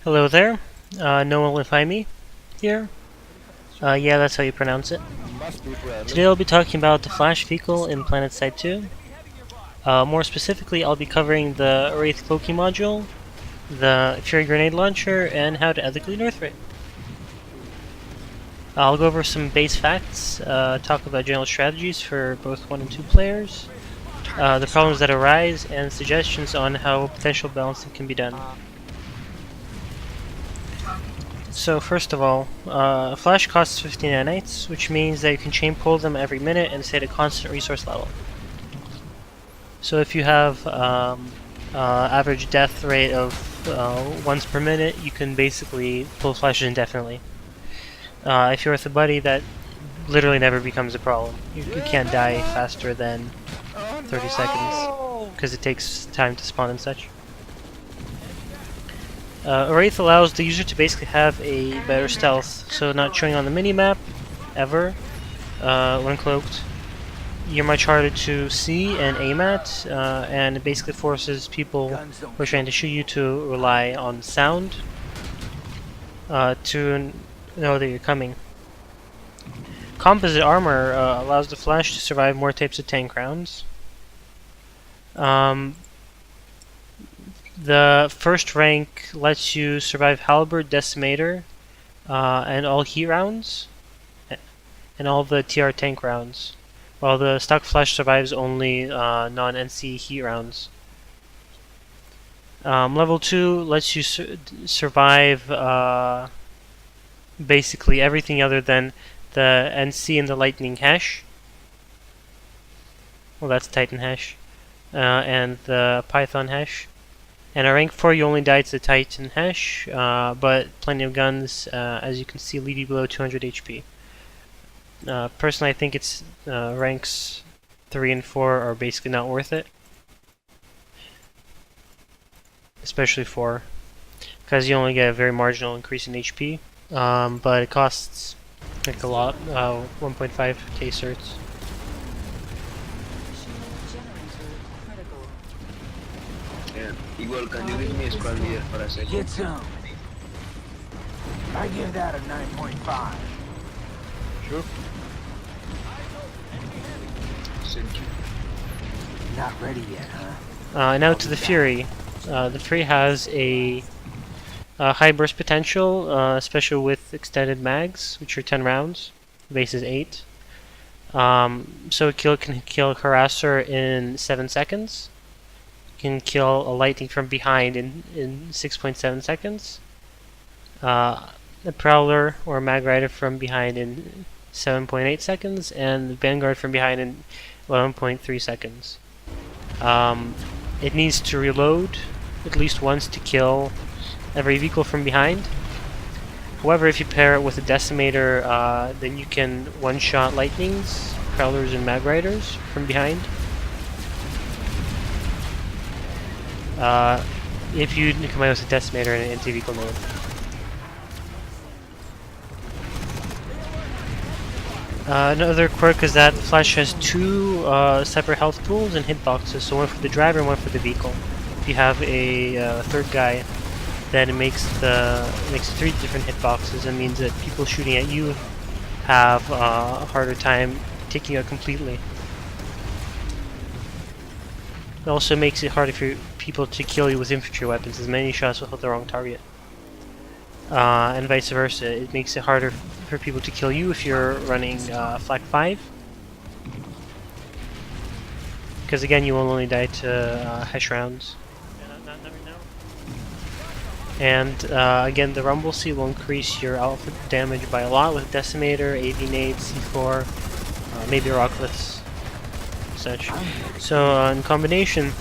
Hello there, Nowan Ilfideme here. Yeah, that's how you pronounce it. Today I'll be talking about the Flash vehicle in Planetside 2. More specifically, I'll be covering the Wraith cloaking module, the Fury grenade launcher, and how to ethically Nerf it. I'll go over some base facts, talk about general strategies for both 1 and 2 players, the problems that arise, and suggestions on how potential balancing can be done. So first of all, Flash costs 15 nanites, which means that you can chain pull them every minute and stay at a constant resource level. So if you have average death rate of once per minute, you can basically pull flashes indefinitely. If you're with a buddy, that literally never becomes a problem. You can't die faster than 30 seconds, because it takes time to spawn and such. Wraith allows the user to basically have a better stealth, so not showing on the minimap, ever, when cloaked. You're much harder to see and aim at, and it basically forces people who are trying to shoot you to rely on sound to know that you're coming. Composite armor allows the Flash to survive more types of tank rounds. The first rank lets you survive Halberd, Decimator, and all heat rounds, and all the TR tank rounds, while the stock Flash survives only non-NC heat rounds. Level 2 lets you survive basically everything other than the NC and the Lightning Hash. Well, that's Titan Hash, and the Python Hash. And at rank 4 you only die to the Titan Hash, but plenty of guns, as you can see, lead you below 200 HP. Personally, I think it's ranks 3 and 4 are basically not worth it. Especially 4, because you only get a very marginal increase in HP, but it costs like a lot, 1.5k certs. Igual, can you give me a squad leader for a second? Get some. I give that a 9.5. Sure. Thank you. Not ready yet, huh? Now to the Fury. The Fury has a high burst potential, especially with extended mags, which are 10 rounds. Base is 8. So a kill can kill a Harasser in 7 seconds. Can kill a lightning from behind in 6.7 seconds. A Prowler or a Mag Rider from behind in 7.8 seconds, and the Vanguard from behind in 11.3 seconds. It needs to reload at least once to kill every vehicle from behind. However, if you pair it with a Decimator, then you can one-shot Lightnings, Prowlers, and Mag Riders from behind. If you combine with a Decimator and an anti-vehicle mode. Another quirk is that the Flash has 2 separate health pools and hitboxes, so one for the driver and one for the vehicle. If you have a third guy, then it makes 3 different hitboxes, and means that people shooting at you have a harder time taking out completely. It also makes it harder for people to kill you with infantry weapons, as many shots will hit the wrong target. And vice versa. It makes it harder for people to kill you if you're running Flak 5. Because again, you will only die to Hesh rounds. And again, the Rumble Seed will increase your alpha damage by a lot with Decimator, AV Nade, C4, maybe Rocklets, such. So in combination,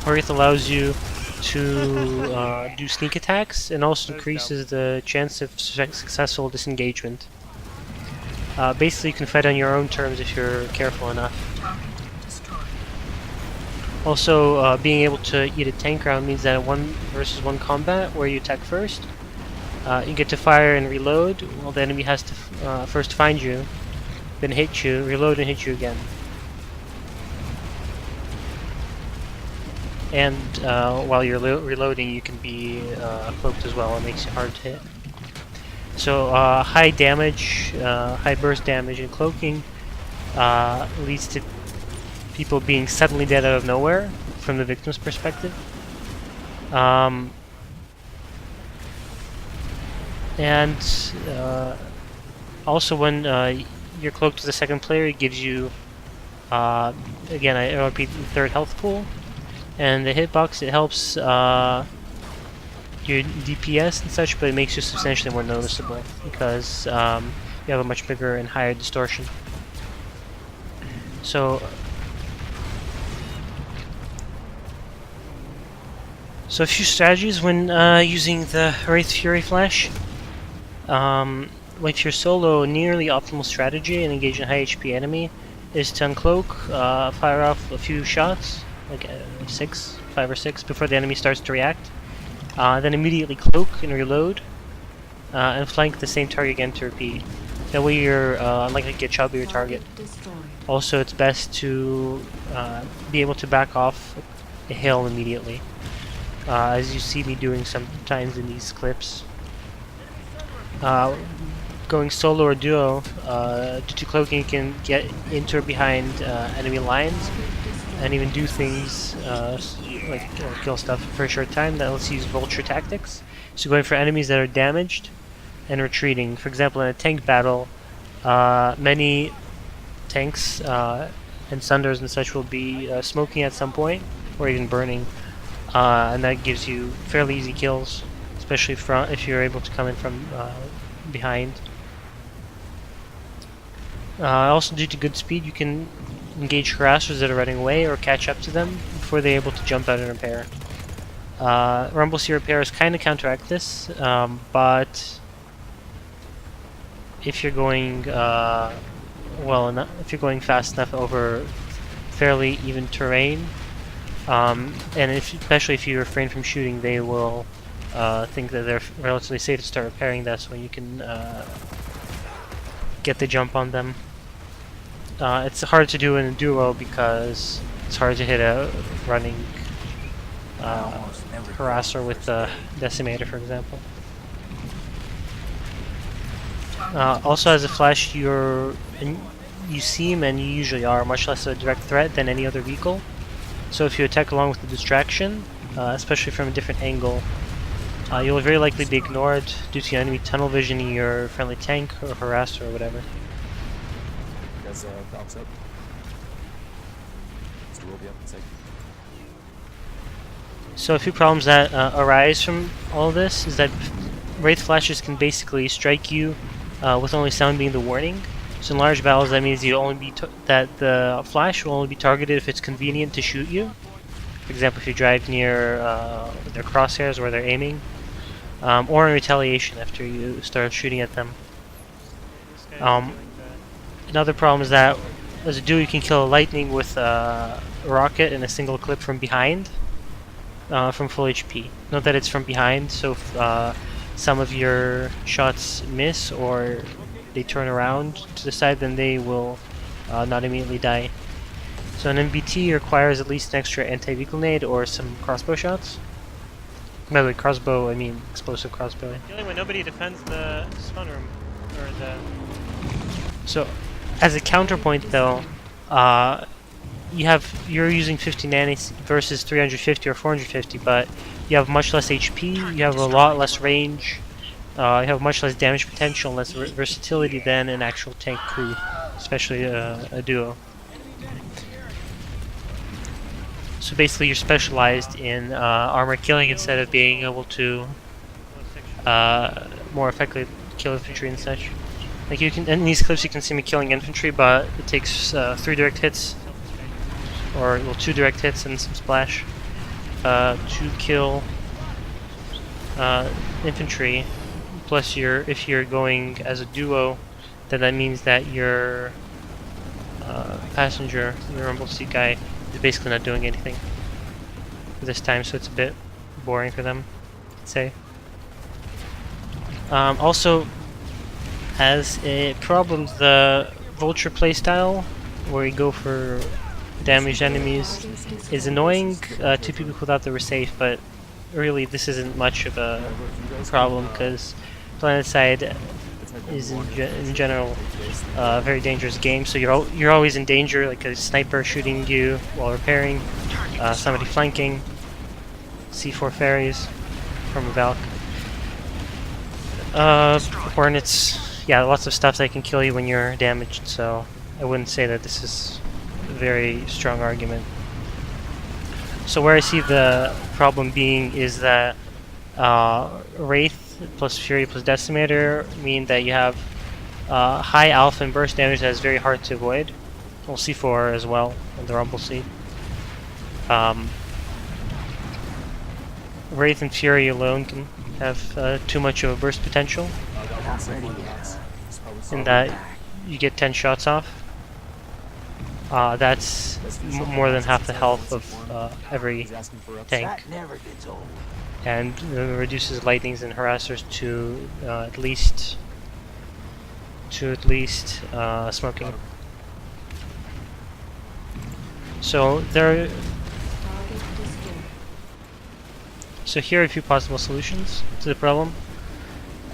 Wraith allows you to do sneak attacks, and also increases the chance of successful disengagement. Basically, you can fight on your own terms if you're careful enough. Also, being able to eat a tank round means that in 1 versus 1 combat, where you attack first, you get to fire and reload. Well, the enemy has to first find you, then hit you, reload, and hit you again. and while you're reloading, you can be cloaked as well. It makes it hard to hit. So high damage, high burst damage, and cloaking leads to people being suddenly dead out of nowhere from the victim's perspective. And also when you're cloaked as a second player, it gives you, again, I repeat, the third health pool. And the hitbox, it helps your DPS and such, but it makes you substantially more noticeable because you have a much bigger and higher distortion. So a few strategies when using the Wraith Fury Flash. With your solo, nearly optimal strategy and engage a high HP enemy is to uncloak, fire off a few shots, like 5 or 6, before the enemy starts to react. Then immediately cloak and reload, and flank the same target again to repeat. That way you're unlikely to get shot by your target. Also, it's best to be able to back off a hill immediately, as you see me doing sometimes in these clips. Going solo or duo, due to cloaking, you can get into or behind enemy lines and even do things like kill stuff for a short time. That lets you use vulture tactics. So going for enemies that are damaged and retreating. For example, in a tank battle, many tanks and sunders and such will be smoking at some point, or even burning, and that gives you fairly easy kills, especially if you're able to come in from behind. Also, due to good speed, you can engage harassers that are running away or catch up to them before they're able to jump out and repair. Rumble Sea repairs kind of counteract this, but if you're going if you're going fast enough over fairly even terrain, and especially if you refrain from shooting, they will think that they're relatively safe to start repairing. That's when you can get the jump on them. It's hard to do in a duo because it's hard to hit a running harasser with the decimator, for example. Also, as a flash, you seem, and you usually are, much less a direct threat than any other vehicle. So if you attack along with the distraction, especially from a different angle, you will very likely be ignored due to enemy tunnel visioning your friendly tank or harasser or whatever. Guys, box up. Still will be up in a sec. So a few problems that arise from all this is that Wraith flashes can basically strike you with only sound being the warning. So in large battles, that means that the flash will only be targeted if it's convenient to shoot you. For example, if you drive near their crosshairs where they're aiming, or in retaliation after you start shooting at them. Another problem is that as a duo, you can kill a lightning with a rocket in a single clip from behind, from full HP. Note that it's from behind, so if some of your shots miss or they turn around to the side, then they will not immediately die. So an MBT requires at least an extra anti-vehicle nade or some crossbow shots. By the way, crossbow, I mean explosive crossbow. The only way nobody defends the spawn room, or the... So, as a counterpoint though, you're using 50 nanis versus 350 or 450, but you have much less HP, you have a lot less range, you have much less damage potential, less versatility than an actual tank crew, especially a duo. So basically you're specialized in armor killing instead of being able to more effectively kill infantry and such. Like in these clips you can see me killing infantry, but it takes 3 direct hits, or 2 direct hits and some splash to kill infantry. Plus if you're going as a duo, then that means that your passenger, the rumble seat guy, is basically not doing anything for this time, so it's a bit boring for them, I'd say. Also, as a problem, the vulture playstyle, where you go for damaged enemies is annoying to people who thought they were safe, but really this isn't much of a problem because Planetside is in general a very dangerous game. So you're always in danger, like a sniper shooting you while repairing, somebody flanking, C4 fairies from a Valk, Hornets. Yeah, lots of stuff that can kill you when you're damaged. So I wouldn't say that this is a very strong argument. So where I see the problem being is that Wraith plus Fury plus Decimator mean that you have high alpha and burst damage that is very hard to avoid. We'll C4 as well on the Rumble Seat. Wraith and Fury alone can have too much of a burst potential in that you get 10 shots off. That's more than half the health of every tank, and reduces lightnings and harassers to at least smoking. So here are a few possible solutions to the problem.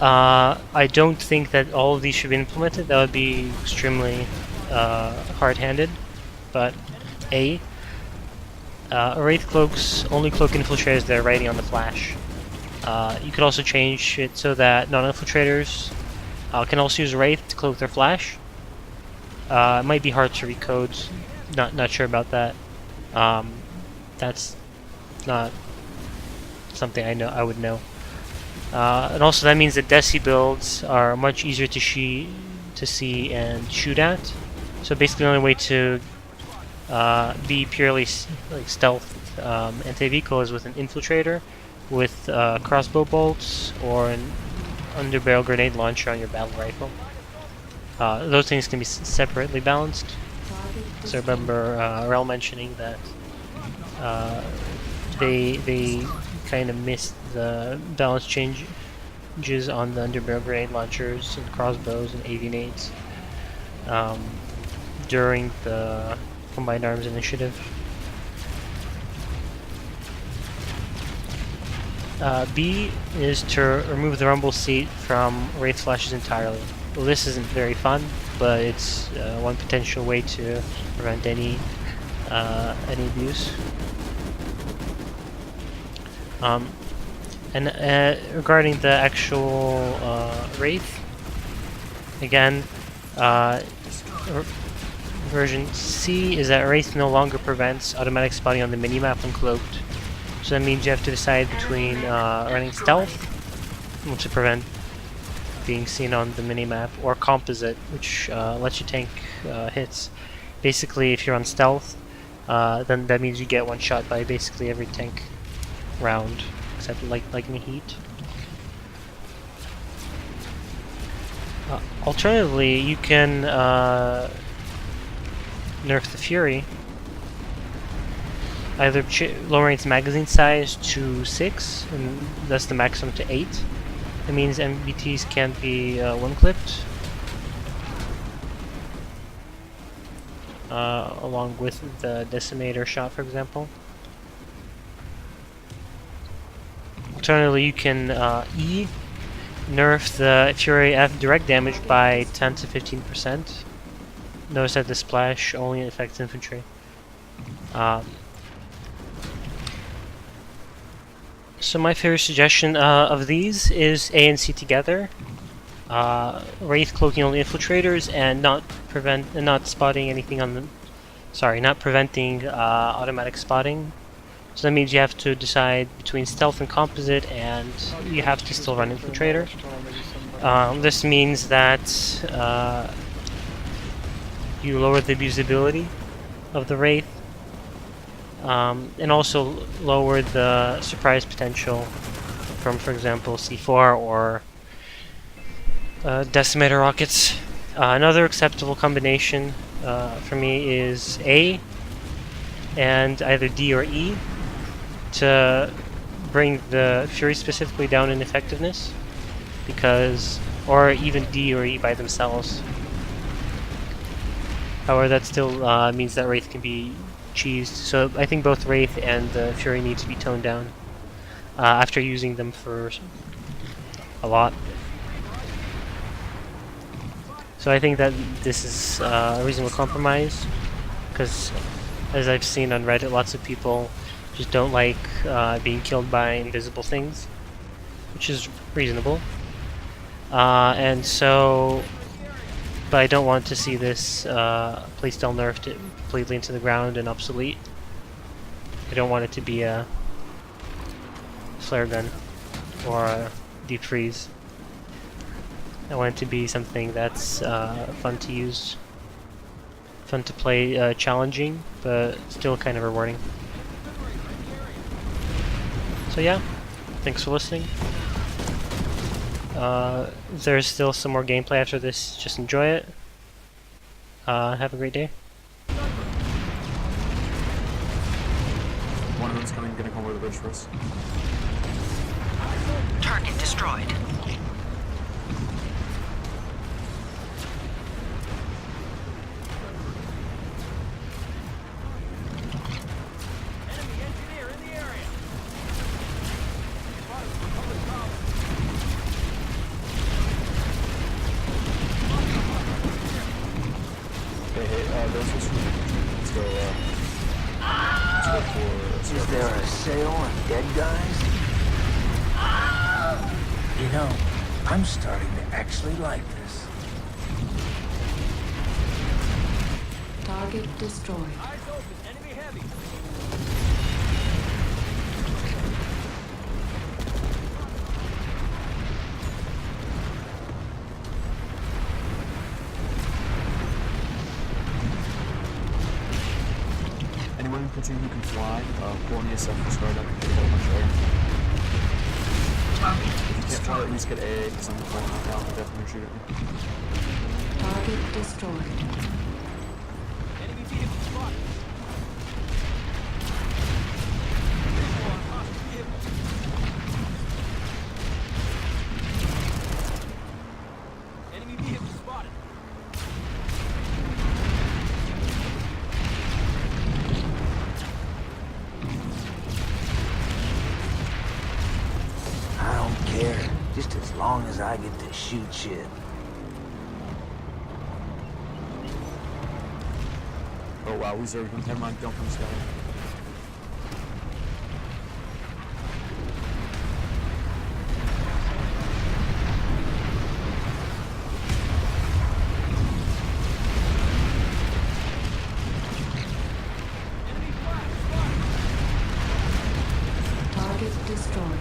I don't think that all of these should be implemented. That would be extremely hard-handed. But Wraith cloaks only cloak infiltrators that are riding on the flash. You could also change it so that non-infiltrators can also use Wraith to cloak their flash. It might be hard to recode. Not sure about that. That's not something I would know. And also that means that Desi builds are much easier to see and shoot at. So basically the only way to be purely like stealth anti-vehicle is with an infiltrator, with crossbow bolts, or an underbarrel grenade launcher on your battle rifle. Those things can be separately balanced. So I remember Rel mentioning that they kind of missed the balance changes on the underbarrel grenade launchers and crossbows and AV nades during the Combined Arms Initiative. B is to remove the rumble seat from Wraith flashes entirely. Well, this isn't very fun, but it's one potential way to prevent any abuse. And regarding the actual Wraith, again, version C is that Wraith no longer prevents automatic spotting on the minimap when cloaked. So that means you have to decide between running stealth, which will prevent being seen on the minimap, or composite, which lets you tank hits. Basically, if you're on stealth, then that means you get one shot by basically every tank round, except lightning heat. Alternatively, you can nerf the Fury, either lowering its magazine size to 6, and that's the maximum to 8. That means MBTs can't be one-clipped, along with the Decimator shot, for example. Alternatively, you can nerf the Fury F direct damage by 10 to 15%. Notice that the splash only affects infantry. So my favorite suggestion of these is A and C together. Wraith cloaking only infiltrators and not spotting anything on the. Sorry, not preventing automatic spotting. So that means you have to decide between stealth and composite, and you have to still run infiltrator. This means that you lower the abusability of the Wraith, and also lower the surprise potential from, for example, C4 or Decimator rockets. Another acceptable combination for me is A and either D or E to bring the Fury specifically down in effectiveness, or even D or E by themselves. However, that still means that Wraith can be cheesed. So I think both Wraith and the Fury need to be toned down after using them for a lot. So I think that this is a reasonable compromise, because as I've seen on Reddit, lots of people just don't like being killed by invisible things, which is reasonable. And so, but I don't want to see this playstyle nerfed completely into the ground and obsolete. I don't want it to be a flare gun or a deep freeze. I want it to be something that's fun to use, fun to play, challenging, but still kind of rewarding. So yeah, thanks for listening. There's still some more gameplay after this, just enjoy it. Have a great day. One of them's gonna come over the bridge for us. Target destroyed. Let's go for... Is there a sale on dead guys? You know, I'm starting to actually like this. Target destroyed. Anyone in platoon who can fly, pull on yourself and start up and get a whole bunch of air. If you can't fly, at least get A, because I'm flying right now, I'll definitely shoot at me. Target destroyed. Enemy vehicle spotted. Enemy vehicle spotted. I don't care, just as long as I get to shoot shit. Oh wow, we zerged him. Never mind, don't come sky. Target destroyed.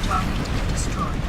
Target destroyed.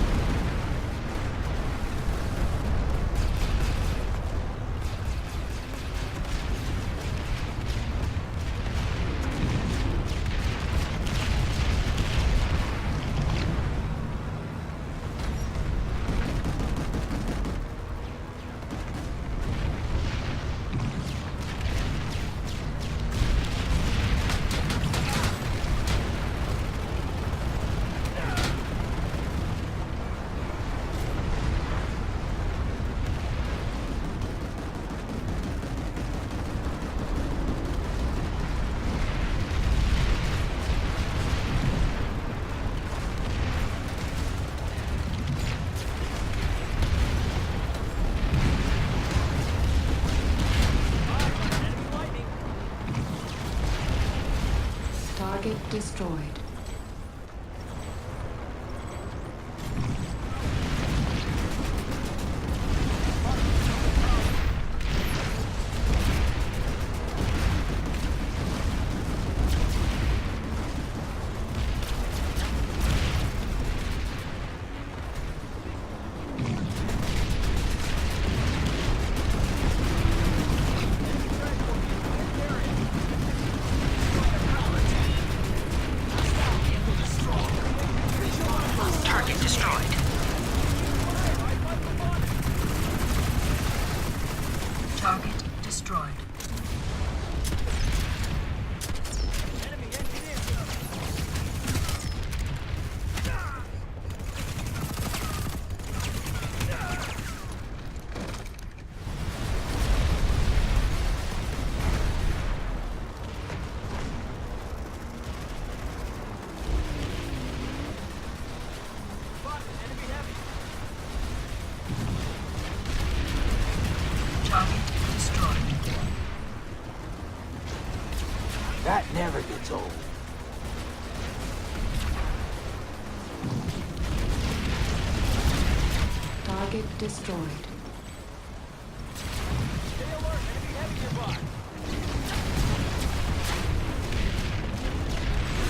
Target destroyed. never gets old. Target destroyed. Stay alert. Enemy heavy nearby.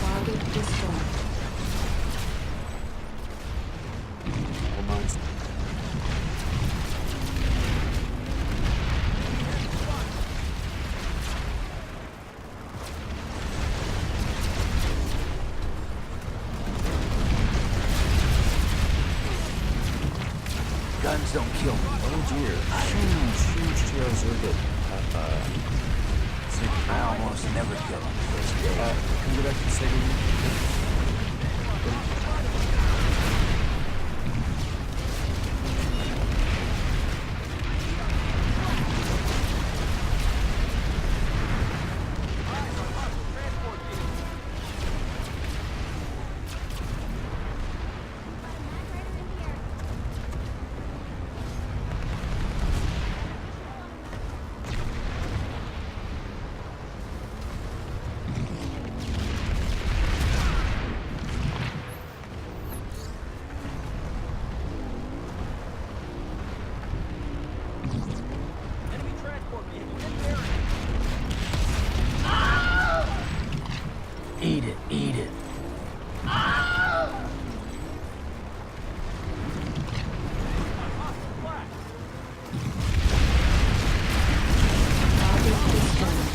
Target destroyed. All mines. Guns don't kill me. Oh dear. Huge TR Zergit. I almost never kill them the first day. Can we go back to the second? Enemy transport vehicle in bearing. Eat it, eat it. Hostile flash. Target destroyed.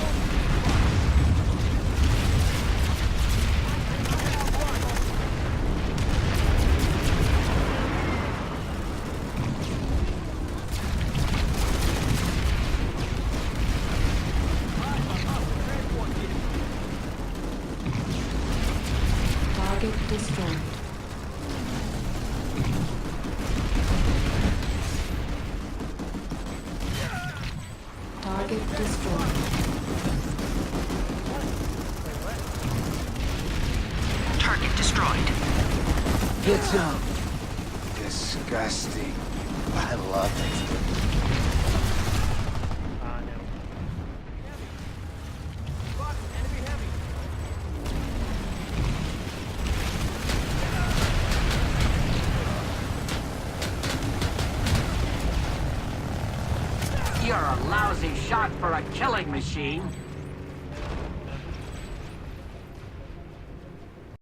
Transport vehicle. Target destroyed. Target destroyed. Target destroyed. Get some. Disgusting. I love it. No. Spotted. Enemy heavy. You're a lousy shot for a killing machine.